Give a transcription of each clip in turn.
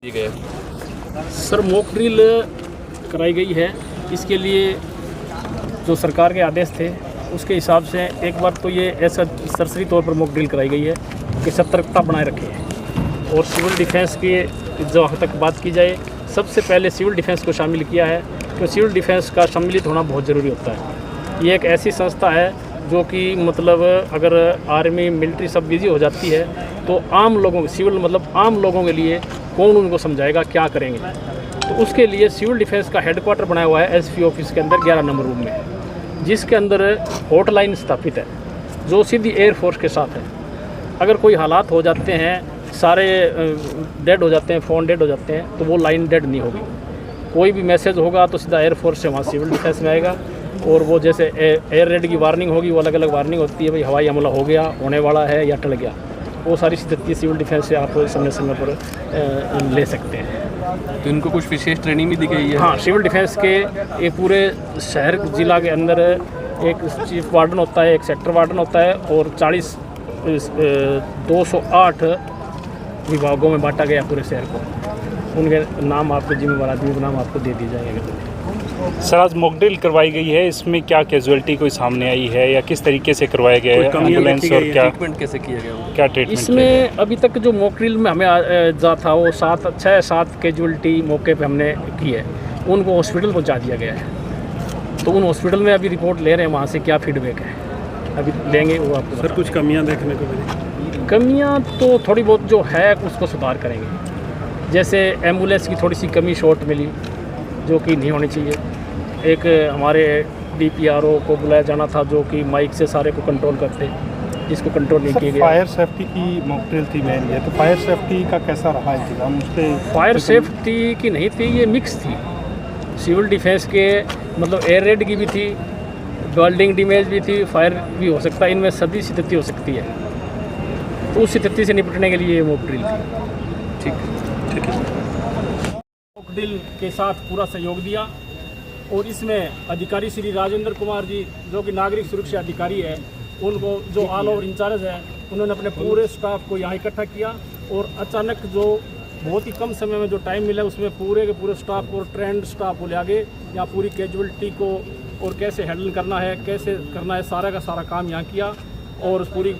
ठीक है sir, mock drill कराई गई है। इसके लिए जो सरकार के आदेश थे उसके हिसाब से एक बार तो ये ऐसा सरसरी तौर पर मॉक ड्रिल कराई गई है कि सतर्कता बनाए रखें। और सिविल डिफेंस की जहाँ तक बात की जाए, सबसे पहले सिविल डिफेंस को शामिल किया है, क्योंकि सिविल डिफेंस का सम्मिलित होना बहुत ज़रूरी होता है। ये एक ऐसी संस्था है जो कि मतलब अगर आर्मी मिलिट्री सब बिजी हो जाती है तो आम लोगों सिविल मतलब आम लोगों के लिए कौन उनको समझाएगा क्या करेंगे। तो उसके लिए सिविल डिफेंस का हेडक्वार्टर बनाया हुआ है एसपी ऑफिस के अंदर 11 नंबर रूम में, जिसके अंदर हॉटलाइन स्थापित है जो सीधी एयरफोर्स के साथ है। अगर कोई हालात हो जाते हैं, सारे डेड हो जाते हैं, फ़ोन डेड हो जाते हैं, तो वो लाइन डेड नहीं होगी। कोई भी मैसेज होगा तो सीधा एयरफोर्स से वहाँ सिविल डिफेंस में आएगा। और वो जैसे एयर रेड की वार्निंग होगी, वो अलग अलग वार्निंग होती है, भाई हवाई हमला हो गया, होने वाला है या टल गया, वो सारी स्थिति सिविल डिफेंस से आप समय समय पर ले सकते हैं। तो इनको कुछ विशेष ट्रेनिंग भी दी गई है? हाँ, सिविल डिफेंस के एक पूरे शहर ज़िला के अंदर एक चीफ वार्डन होता है, एक सेक्टर वार्डन होता है, और 208 विभागों में बांटा गया पूरे शहर को। उनके नाम आपको जिम्मेवार आदमी के नाम आपको दे दिए जाएंगे। सर, आज मॉक ड्रिल करवाई गई है, इसमें क्या कैजुअलिटी कोई सामने आई है या किस तरीके से करवाया गया है? एम्बुलेंस और क्या ट्रीटमेंट कैसे किया गया? क्या ट्रीटमेंट इसमें अभी तक जो मॉक ड्रिल में हमें जा था वो 6-7 कैजुअलिटी मौके पे हमने की है, उनको हॉस्पिटल पहुंचा दिया गया है। तो उन हॉस्पिटल में अभी रिपोर्ट ले रहे हैं, वहाँ से क्या फीडबैक है अभी लेंगे वो आपको। सर, कुछ कमियां देखने को मिली? कमियाँ तो थोड़ी बहुत जो है उसको सुधार करेंगे। जैसे एम्बुलेंस की थोड़ी सी कमी शॉर्ट मिली जो कि नहीं होनी चाहिए। एक हमारे DPRO को बुलाया जाना था जो कि माइक से सारे को कंट्रोल करते, जिसको कंट्रोल नहीं किया गया। फायर सेफ्टी की मॉक ड्रिल थी मेन है, तो फायर सेफ्टी का कैसा रहा इंतजाम? उस पर फायर सेफ्टी की नहीं थी, ये मिक्स थी। सिविल डिफेंस के मतलब एयर रेड की भी थी, बिल्डिंग डैमेज भी थी, फायर भी हो सकता है, इनमें सभी स्थिति हो सकती है। तो उस स्थिति से निपटने के लिए ये मॉक ड्रिल थी। ठीक है। मॉक ड्रिल के साथ पूरा सहयोग दिया, और इसमें अधिकारी श्री राजेंद्र कुमार जी जो कि नागरिक सुरक्षा अधिकारी है, उनको जो ऑल ओवर इंचार्ज है, उन्होंने अपने पूरे स्टाफ को यहाँ इकट्ठा किया। और अचानक जो बहुत ही कम समय में जो टाइम मिला उसमें पूरे के पूरे स्टाफ को, ट्रेंड स्टाफ को ले आगे यहाँ पूरी कैजुअलिटी को और कैसे हैंडल करना है, कैसे करना है, सारा का सारा काम यहाँ किया। और पूरी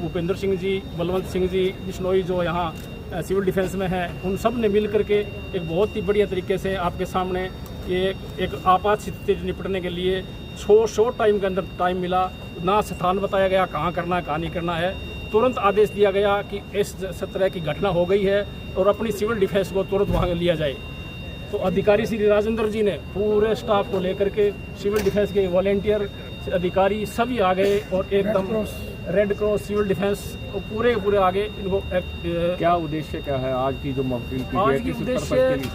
भूपेंद्र सिंह जी, बलवंत सिंह जी, बिश्नोई जो यहाँ सिविल डिफेंस में है, उन सब ने मिल करके एक बहुत ही बढ़िया तरीके से आपके सामने ये एक आपात स्थिति से निपटने के लिए शॉर्ट टाइम के अंदर टाइम मिला। ना स्थान बताया गया कहाँ करना है कहाँ नहीं करना है, तुरंत आदेश दिया गया कि इस तरह की घटना हो गई है और अपनी सिविल डिफेंस को तुरंत वहाँ लिया जाए। तो अधिकारी श्री राजेंद्र जी ने पूरे स्टाफ को लेकर के, सिविल डिफेंस के वॉलेंटियर अधिकारी सभी आ गए और एकदम रेड क्रॉस सिविल डिफेंस पूरे आगे इनको। क्या उद्देश्य क्या है आज की जो मॉक ड्रिल की? आज की उद्देश्य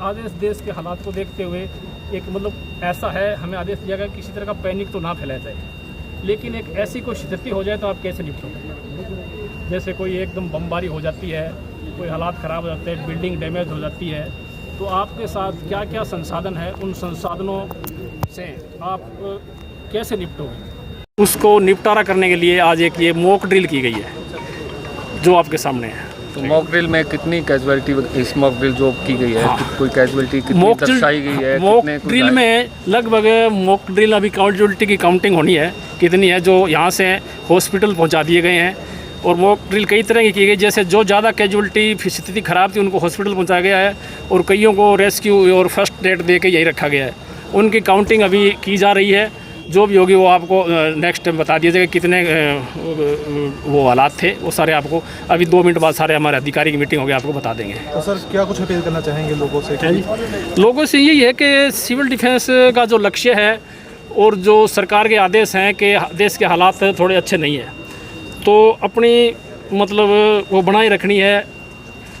आदेश देश के हालात को देखते हुए एक मतलब ऐसा है, हमें आदेश दिया गया किसी तरह का पैनिक तो ना फैलाया जाए, लेकिन एक ऐसी कोई स्थिति हो जाए तो आप कैसे निपटोगे। जैसे कोई एकदम बमबारी हो जाती है, कोई हालात ख़राब हो जाते हैं, बिल्डिंग डैमेज हो जाती है, तो आपके साथ क्या क्या संसाधन है, उन संसाधनों से आप कैसे निपटोगे, उसको निपटारा करने के लिए आज एक ये मॉक ड्रिल की गई है जो आपके सामने है। तो मॉक ड्रिल में कितनी कैजुअलिटी इस मॉक ड्रिल जो की गई है? हाँ। कोई कैजुअलिटी कितनी दर्शाई गई है? मॉक ड्रिल में लगभग मॉक ड्रिल अभी कैजुअलिटी की काउंटिंग होनी है कितनी है, जो यहाँ से हॉस्पिटल पहुँचा दिए गए हैं। और मॉक ड्रिल कई तरह की गई, जैसे जो ज़्यादा कैजुअलिटी स्थिति ख़राब थी उनको हॉस्पिटल पहुँचाया गया है, और कईयों को रेस्क्यू और फर्स्ट एड दे के यही रखा गया है। उनकी काउंटिंग अभी की जा रही है, जो भी होगी वो आपको नेक्स्ट टाइम बता दिया जाएगा कितने वो हालात थे, वो सारे आपको अभी 2 मिनट बाद सारे हमारे अधिकारी की मीटिंग होगी, आपको बता देंगे। तो सर, क्या कुछ अपील करना चाहेंगे लोगों से? लोगों से यही है कि सिविल डिफेंस का जो लक्ष्य है और जो सरकार के आदेश हैं कि देश के हालात थोड़े अच्छे नहीं हैं, तो अपनी मतलब वो बनाए रखनी है।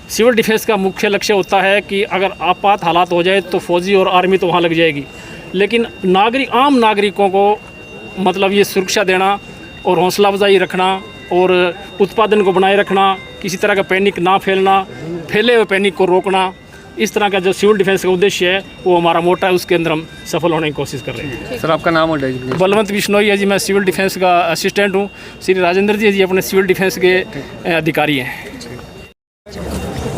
सिविल डिफेंस का मुख्य लक्ष्य होता है कि अगर आपात हालात हो जाए तो फौजी और आर्मी तो वहाँ लग जाएगी, लेकिन आम नागरिकों को मतलब ये सुरक्षा देना और हौसला अफजाई रखना और उत्पादन को बनाए रखना, किसी तरह का पैनिक ना फैले हुए पैनिक को रोकना, इस तरह का जो सिविल डिफेंस का उद्देश्य है वो हमारा मोटा है, उसके अंदर हम सफल होने की कोशिश कर रहे हैं। सर, आपका नाम और डेजिग्नेशन? बलवंत बिश्नोई है जी, मैं सिविल डिफेंस का असिस्टेंट हूँ। श्री राजेंद्र जी अपने सिविल डिफेंस के अधिकारी हैं।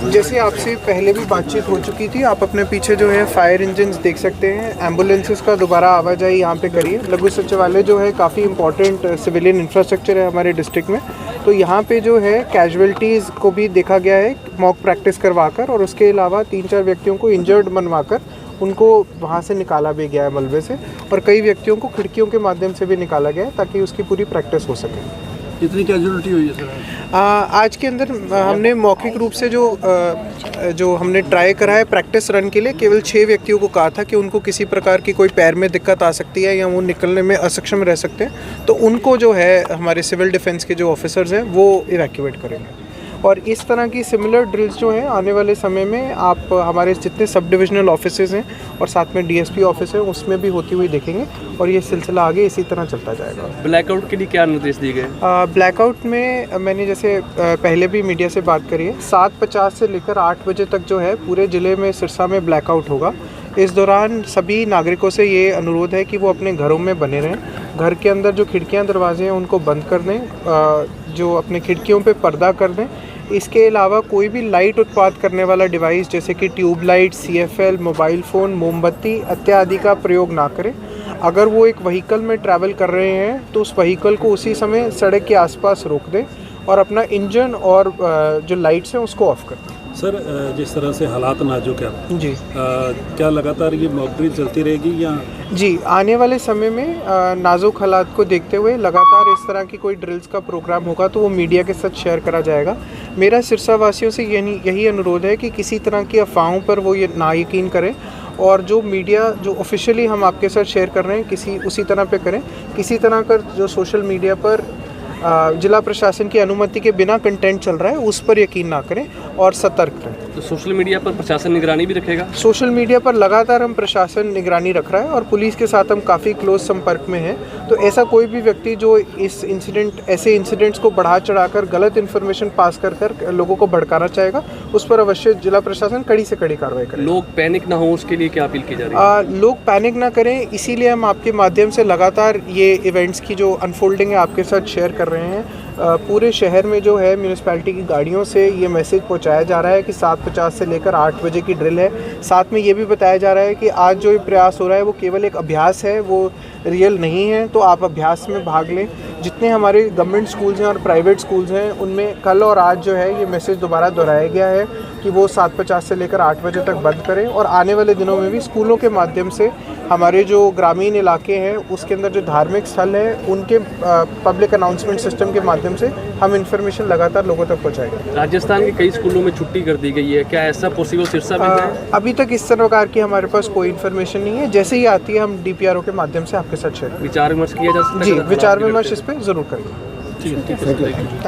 जैसे आपसे पहले भी बातचीत हो चुकी थी, आप अपने पीछे जो है फायर इंजन्स देख सकते हैं। एम्बुलेंसेस का दोबारा आवाजाही यहाँ पे करिए। लघु सचिवालय जो है काफ़ी इंपॉर्टेंट सिविलियन इंफ्रास्ट्रक्चर है हमारे डिस्ट्रिक्ट में, तो यहाँ पे जो है कैजुअलिटीज़ को भी देखा गया है मॉक प्रैक्टिस करवाकर, और उसके अलावा 3-4 व्यक्तियों को इंजर्ड बनवाकर उनको वहाँ से निकाला भी गया है मलबे से, और कई व्यक्तियों को खिड़कियों के माध्यम से भी निकाला गया है ताकि उसकी पूरी प्रैक्टिस हो सके। कितनी कैजुअलिटी हुई है सर? आज के अंदर हमने मौखिक रूप से जो हमने ट्राई करा है प्रैक्टिस रन के लिए, केवल 6 व्यक्तियों को कहा था कि उनको किसी प्रकार की कोई पैर में दिक्कत आ सकती है या वो निकलने में असक्षम रह सकते हैं, तो उनको जो है हमारे सिविल डिफेंस के जो ऑफिसर्स हैं वो इवैक्यूएट करेंगे। और इस तरह की सिमिलर ड्रिल्स जो हैं आने वाले समय में आप हमारे जितने सब डिविजनल ऑफिसेज हैं और साथ में डीएसपी ऑफिस है उसमें भी होती हुई देखेंगे, और ये सिलसिला आगे इसी तरह चलता जाएगा। ब्लैकआउट के लिए क्या निर्देश दिए गए? ब्लैकआउट में मैंने जैसे पहले भी मीडिया से बात करी है, 7:50 से लेकर 8 बजे तक जो है पूरे ज़िले में सिरसा में ब्लैकआउट होगा। इस दौरान सभी नागरिकों से ये अनुरोध है कि वो अपने घरों में बने रहें। घर के अंदर जो खिड़कियां दरवाजे हैं उनको बंद कर दें, जो अपने खिड़कियों पे पर्दा कर दें। इसके अलावा कोई भी लाइट उत्पाद करने वाला डिवाइस जैसे कि ट्यूबलाइट, CFL, मोबाइल फ़ोन, मोमबत्ती इत्यादि का प्रयोग ना करें। अगर वो एक व्हीकल में ट्रैवल कर रहे हैं तो उस व्हीकल को उसी समय सड़क के आसपास रोक दें और अपना इंजन और जो लाइट्स हैं उसको ऑफ कर दें। सर, जिस तरह से हालात नाजुक है जी, क्या लगातार ये मॉक ड्रिल चलती रहेगी या? जी, आने वाले समय में नाजुक हालात को देखते हुए लगातार इस तरह की कोई ड्रिल्स का प्रोग्राम होगा तो वो मीडिया के साथ शेयर करा जाएगा। मेरा सिरसा वासियों से यही अनुरोध है कि किसी तरह की अफवाहों पर वो ये ना यकीन करें, और जो मीडिया जो ऑफिशियली हम आपके साथ शेयर कर रहे हैं उसी तरह पे करें। किसी तरह का जो सोशल मीडिया पर जिला प्रशासन की अनुमति के बिना कंटेंट चल रहा है उस पर यकीन ना करें और सतर्क रहें। तो सोशल मीडिया पर प्रशासन निगरानी भी रखेगा? सोशल मीडिया पर लगातार हम प्रशासन निगरानी रख रहा है और पुलिस के साथ हम काफ़ी क्लोज संपर्क में हैं। तो ऐसा कोई भी व्यक्ति जो ऐसे इंसिडेंट्स को बढ़ा चढ़ाकर गलत इन्फॉर्मेशन पास कर लोगों को भड़काना चाहेगा, उस पर अवश्य जिला प्रशासन कड़ी से कड़ी कार्रवाई करे। लोग पैनिक ना हो उसके लिए क्या अपील की जा रही है? लोग पैनिक ना करें, इसीलिए हम आपके माध्यम से लगातार ये इवेंट्स की जो अनफोल्डिंग है आपके साथ शेयर कर रहे हैं। पूरे शहर में जो है म्यूनिसिपैलिटी की गाड़ियों से ये मैसेज पहुंचाया जा रहा है कि 7:50 से लेकर 8 बजे की ड्रिल है। साथ में ये भी बताया जा रहा है कि आज जो ये प्रयास हो रहा है वो केवल एक अभ्यास है, वो रियल नहीं है, तो आप अभ्यास में भाग लें। जितने हमारे गवर्नमेंट स्कूल्स हैं और प्राइवेट स्कूल्स हैं उनमें कल और आज जो है ये मैसेज दोबारा दोहराया गया है कि वो 7:50 से लेकर 8 बजे तक बंद करें, और आने वाले दिनों में भी स्कूलों के माध्यम से हमारे जो ग्रामीण इलाके हैं उसके अंदर जो धार्मिक स्थल है उनके पब्लिक अनाउंसमेंट सिस्टम के माध्यम से हम इन्फॉर्मेशन लगातार लोगों तक पहुँचाएंगे। राजस्थान के कई स्कूलों में छुट्टी कर दी गई है, क्या ऐसा पॉसिबल सिरसा में है? अभी तक इस प्रकार की हमारे पास कोई इन्फॉर्मेशन नहीं है। जैसे ही आती है हम DPRO के माध्यम से आपके साथ शेयर करेंगे। विचार विमर्श किया जा सकता है? जी, विचार विमर्श इस पर ज़रूर करेंगे। ठीक है।